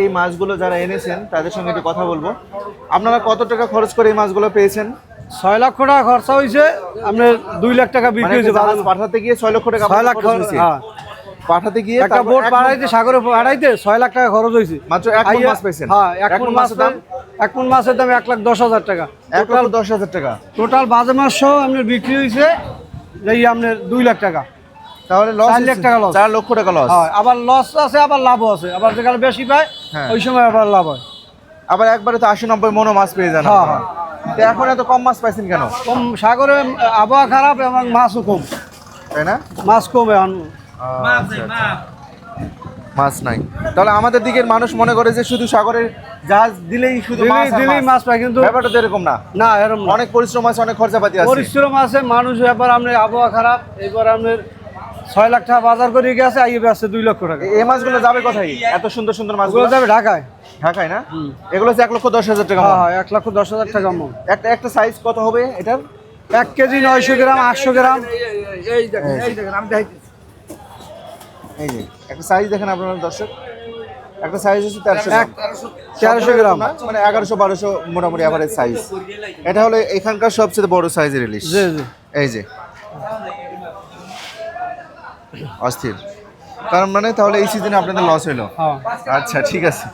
এই মাছগুলো যারা এনেছেন তাদের সঙ্গে একটু কথা বলবো। আপনারা কত টাকা খরচ করে এই মাছগুলো পেয়েছেন? 6 লক্ষ টাকা খরচা হয়েছে, আপনার 2 লাখ টাকা বিক্রি হয়েছে। জাহাজ পাঠাতে গিয়ে 6 লক্ষ টাকা 6 লাখ খরচ হয়েছে। হ্যাঁ, পাঠাতে গিয়ে একটা বোট পাঠাইতে, সাগরে পাঠাইতে 6 লাখ টাকা খরচ হয়েছে। মাত্র এক মণ মাছ পেয়েছেন? হ্যাঁ, এক মণ মাছের দাম, 1,10,000 টাকা। 1,10,000 টাকা টোটাল বাজে মাছ সহ আপনার বিক্রি হয়েছে এই আপনার 2 লাখ টাকা। তাহলে লস 4 লাখ টাকা লস। 4 লক্ষ টাকা লস। হ্যাঁ, আবার লস আছে, আবার লাভও আছে। আবার যেখানে বেশি পায় ওই সময় আবার লাভ হয়। আবার একবারে তো 80-90 মণ মাছ পেয়ে যান। হ্যাঁ হ্যাঁ। তো এখন এত কম মাছ পাইছেন কেন? কম, সাগরে আবহাওয়া খারাপ এবং মাছও কম, তাই না? মাছ কম এখন। মাছ নাই। তাহলে আমাদের দিকের মানুষ মনে করে যে শুধু সাগরের জাহাজ দিলেই শুধু মাছ আর দিলেই মাছ পায়, কিন্তু ব্যাপারটা তো এরকম না। না, এরকম না। অনেক পরিশ্রম আছে, অনেক খরচাপাতি আছে। পরিশ্রম আছে, মানুষ এবার আপনার আবহাওয়া খারাপ, এবার আপনার 6 লাখ টাকা বাজার করে গেছে, আইবে আছে 2 লক্ষ টাকা। এই মাছগুলো যাবে কোথায়? এত সুন্দর সুন্দর মাছগুলো ওগুলো যাবে ঢাকায়। ঢাকায় না? এগুলো হচ্ছে 1,10,000 টাকা। হ্যাঁ, 1,10,000 টাকা মন। একটা সাইজ কত হবে এটার? 1 কেজি 900 গ্রাম, 800 গ্রাম। এই দেখেন আমি দেখাই। এই যে একটা সাইজ দেখেন আপনারা দর্শক, একটা সাইজ হচ্ছে 1300 গ্রাম, মানে 1100-1200 মোটামুটি এভারেজ সাইজ। এটা হলো এখানকার সবচেয়ে বড় সাইজের ইলিশ। জি জি। এই যে অস্থির। তার মানে তাহলে এই সিজনে আপনাদের লস হলো। হ্যাঁ। আচ্ছা, ঠিক আছে।